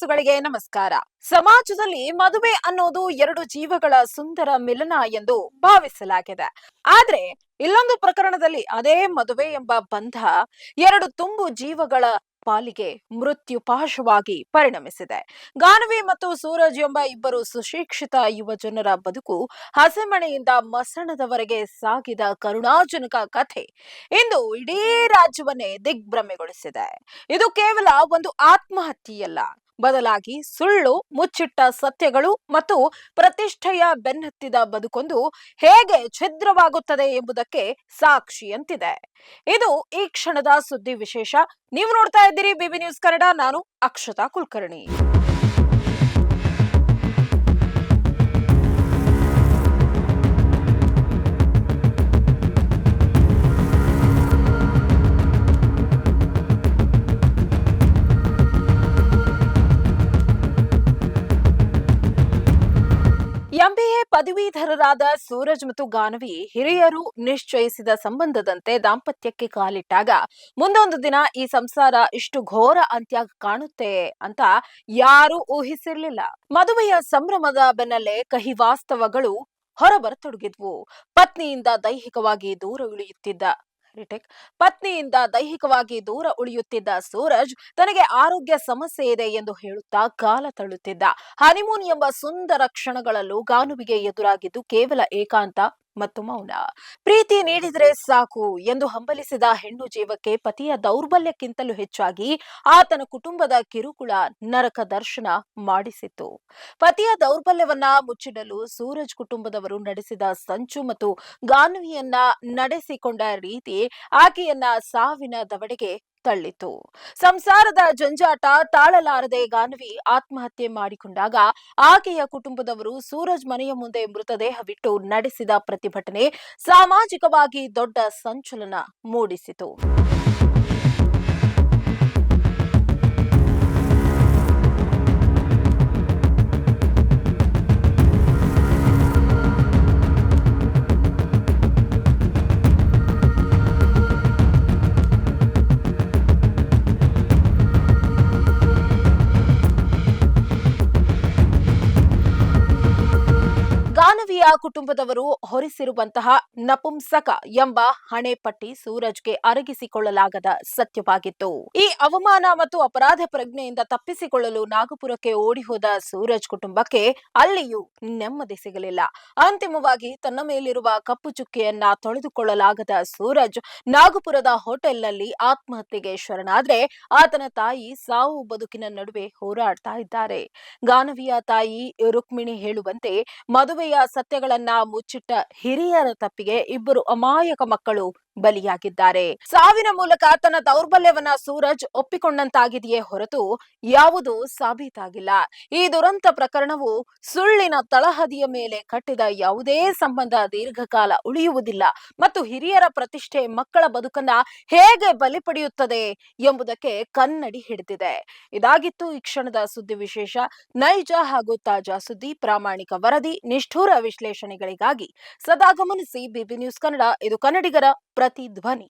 ಮನಸ್ಸುಗಳಿಗೆ ನಮಸ್ಕಾರ. ಸಮಾಜದಲ್ಲಿ ಮದುವೆ ಅನ್ನೋದು ಎರಡು ಜೀವಗಳ ಸುಂದರ ಮಿಲನ ಎಂದು ಭಾವಿಸಲಾಗಿದೆ. ಆದ್ರೆ ಇಲ್ಲೊಂದು ಪ್ರಕರಣದಲ್ಲಿ ಅದೇ ಮದುವೆ ಎಂಬ ಬಂಧ ಎರಡು ತುಂಬು ಜೀವಗಳ ಪಾಲಿಗೆ ಮೃತ್ಯುಪಾಶವಾಗಿ ಪರಿಣಮಿಸಿದೆ. ಗಾನವಿ ಮತ್ತು ಸೂರಜ್ ಎಂಬ ಇಬ್ಬರು ಸುಶಿಕ್ಷಿತ ಯುವ ಜನರ ಬದುಕು ಹಸೆಮಣೆಯಿಂದ ಮಸಣದವರೆಗೆ ಸಾಗಿದ ಕರುಣಾಜನಕ ಕಥೆ ಇಂದು ಇಡೀ ರಾಜ್ಯವನ್ನೇ ದಿಗ್ಭ್ರಮೆಗೊಳಿಸಿದೆ. ಇದು ಕೇವಲ ಒಂದು ಆತ್ಮಹತ್ಯೆಯಲ್ಲ, ಬದಲಾಗಿ ಸುಳ್ಳು, ಮುಚ್ಚಿಟ್ಟ ಸತ್ಯಗಳು ಮತ್ತು ಪ್ರತಿಷ್ಠೆಯ ಬೆನ್ನತ್ತಿದ ಬದುಕೊಂದು ಹೇಗೆ ಛಿದ್ರವಾಗುತ್ತದೆ ಎಂಬುದಕ್ಕೆ ಸಾಕ್ಷಿಯಂತಿದೆ. ಇದು ಈ ಕ್ಷಣದ ಸುದ್ದಿ ವಿಶೇಷ. ನೀವು ನೋಡ್ತಾ ಇದ್ದೀರಿ ಬಿಬಿ ನ್ಯೂಸ್ ಕನ್ನಡ. ನಾನು ಅಕ್ಷತಾ ಕುಲಕರ್ಣಿ. ಎಂಬಿಎ ಪದವೀಧರರಾದ ಸೂರಜ್ ಮತ್ತು ಗಾನವಿ ಹಿರಿಯರು ನಿಶ್ಚಯಿಸಿದ ಸಂಬಂಧದಂತೆ ದಾಂಪತ್ಯಕ್ಕೆ ಕಾಲಿಟ್ಟಾಗ ಮುಂದೊಂದು ದಿನ ಈ ಸಂಸಾರ ಇಷ್ಟು ಘೋರ ಅಂತ್ಯ ಕಾಣುತ್ತೆ ಅಂತ ಯಾರೂ ಊಹಿಸಿರ್ಲಿಲ್ಲ. ಮದುವೆಯ ಸಂಭ್ರಮದ ಬೆನ್ನಲ್ಲೇ ಕಹಿ ವಾಸ್ತವಗಳು ಹೊರಬರತೊಡಗಿದ್ವು. ಪತ್ನಿಯಿಂದ ದೂರ ಉಳಿಯುತ್ತಿದ್ದ ಸೂರಜ್ ತನಗೆ ಆರೋಗ್ಯ ಸಮಸ್ಯೆ ಇದೆ ಎಂದು ಹೇಳುತ್ತಾ ಕಾಲ ತಳ್ಳುತ್ತಿದ್ದ. ಹನಿಮೂನ್ ಎಂಬ ಸುಂದರ ಕ್ಷಣಗಳಲ್ಲೂ ಗಾನುವಿಗೆ ಎದುರಾಗಿದ್ದು ಕೇವಲ ಏಕಾಂತ ಮತ್ತು ಮೌನ. ಪ್ರೀತಿ ನೀಡಿದರೆ ಸಾಕು ಎಂದು ಹಂಬಲಿಸಿದ ಹೆಣ್ಣು ಜೀವಕ್ಕೆ ಪತಿಯ ದೌರ್ಬಲ್ಯಕ್ಕಿಂತಲೂ ಹೆಚ್ಚಾಗಿ ಆತನ ಕುಟುಂಬದ ಕಿರುಕುಳ ನರಕ ದರ್ಶನ ಮಾಡಿಸಿತ್ತು. ಪತಿಯ ದೌರ್ಬಲ್ಯವನ್ನ ಮುಚ್ಚಿಡಲು ಸೂರಜ್ ಕುಟುಂಬದವರು ನಡೆಸಿದ ಸಂಚು ಮತ್ತು ಗಾನ್ವಿಯನ್ನ ನಡೆಸಿಕೊಂಡ ರೀತಿ ಆಕೆಯನ್ನ ಸಾವಿನ ದವಡೆಗೆ ತಳ್ಳಿತು. ಸಂಸಾರದ ಜಂಜಾಟ ತಾಳಲಾರದೆ ಗಾನ್ವಿ ಆತ್ಮಹತ್ಯೆ ಮಾಡಿಕೊಂಡಾಗ ಆಕೆಯ ಕುಟುಂಬದವರು ಸೂರಜ್ ಮನೆಯ ಮುಂದೆ ಮೃತದೇಹವಿಟ್ಟು ನಡೆಸಿದ ಪ್ರತಿಭಟನೆ ಸಾಮಾಜಿಕವಾಗಿ ದೊಡ್ಡ ಸಂಚಲನ ಮೂಡಿಸಿತು. ಗಾನವಿಯ ಕುಟುಂಬದವರು ಹೊರಿಸಿರುವಂತಹ ನಪುಂಸಕ ಎಂಬ ಹಣೆಪಟ್ಟಿ ಸೂರಜ್ಗೆ ಅರಗಿಸಿಕೊಳ್ಳಲಾಗದ ಸತ್ಯವಾಗಿತ್ತು. ಈ ಅವಮಾನ ಮತ್ತು ಅಪರಾಧ ಪ್ರಜ್ಞೆಯಿಂದ ತಪ್ಪಿಸಿಕೊಳ್ಳಲು ನಾಗಪುರಕ್ಕೆ ಓಡಿ ಹೋದ ಸೂರಜ್ ಕುಟುಂಬಕ್ಕೆ ಅಲ್ಲಿಯೂ ನೆಮ್ಮದಿ ಸಿಗಲಿಲ್ಲ. ಅಂತಿಮವಾಗಿ ತನ್ನ ಮೇಲಿರುವ ಕಪ್ಪು ಚುಕ್ಕೆಯನ್ನ ತೊಳೆದುಕೊಳ್ಳಲಾಗದ ಸೂರಜ್ ನಾಗಪುರದ ಹೋಟೆಲ್ನಲ್ಲಿ ಆತ್ಮಹತ್ಯೆಗೆ ಶರಣಾದ್ರೆ ಆತನ ತಾಯಿ ಸಾವು ಬದುಕಿನ ನಡುವೆ ಹೋರಾಡ್ತಾ ಇದ್ದಾರೆ. ಗಾನವಿಯ ತಾಯಿ ರುಕ್ಮಿಣಿ ಹೇಳುವಂತೆ ಮದುವೆಯ ಸತ್ಯಗಳನ್ನ ಮುಚ್ಚಿಟ್ಟ ಹಿರಿಯರ ತಪ್ಪಿಗೆ ಇಬ್ಬರು ಅಮಾಯಕ ಮಕ್ಕಳು ಬಲಿಯಾಗಿದ್ದಾರೆ. ಸಾವಿನ ಮೂಲಕ ತನ್ನ ದೌರ್ಬಲ್ಯವನ್ನ ಸೂರಜ್ ಒಪ್ಪಿಕೊಂಡಂತಾಗಿದೆಯೇ ಹೊರತು ಯಾವುದೂ ಸಾಬೀತಾಗಿಲ್ಲ. ಈ ದುರಂತ ಪ್ರಕರಣವು ಸುಳ್ಳಿನ ತಳಹದಿಯ ಮೇಲೆ ಕಟ್ಟಿದ ಯಾವುದೇ ಸಂಬಂಧ ದೀರ್ಘಕಾಲ ಉಳಿಯುವುದಿಲ್ಲ ಮತ್ತು ಹಿರಿಯರ ಪ್ರತಿಷ್ಠೆ ಮಕ್ಕಳ ಬದುಕನ್ನ ಹೇಗೆ ಬಲಿ ಪಡೆಯುತ್ತದೆ ಎಂಬುದಕ್ಕೆ ಕನ್ನಡಿ ಹಿಡಿದಿದೆ. ಇದಾಗಿತ್ತು ಈ ಕ್ಷಣದ ಸುದ್ದಿ ವಿಶೇಷ. ನೈಜ ಹಾಗೂ ತಾಜಾ ಸುದ್ದಿ, ಪ್ರಾಮಾಣಿಕ ವರದಿ, ನಿಷ್ಠುರ ವಿಶ್ಲೇಷಣೆಗಳಿಗಾಗಿ ಸದಾ ಗಮನಿಸಿ ಬಿಬಿ ನ್ಯೂಸ್ ಕನ್ನಡ. ಇದು ಕನ್ನಡಿಗರ ಪ್ರತಿಧ್ವನಿ.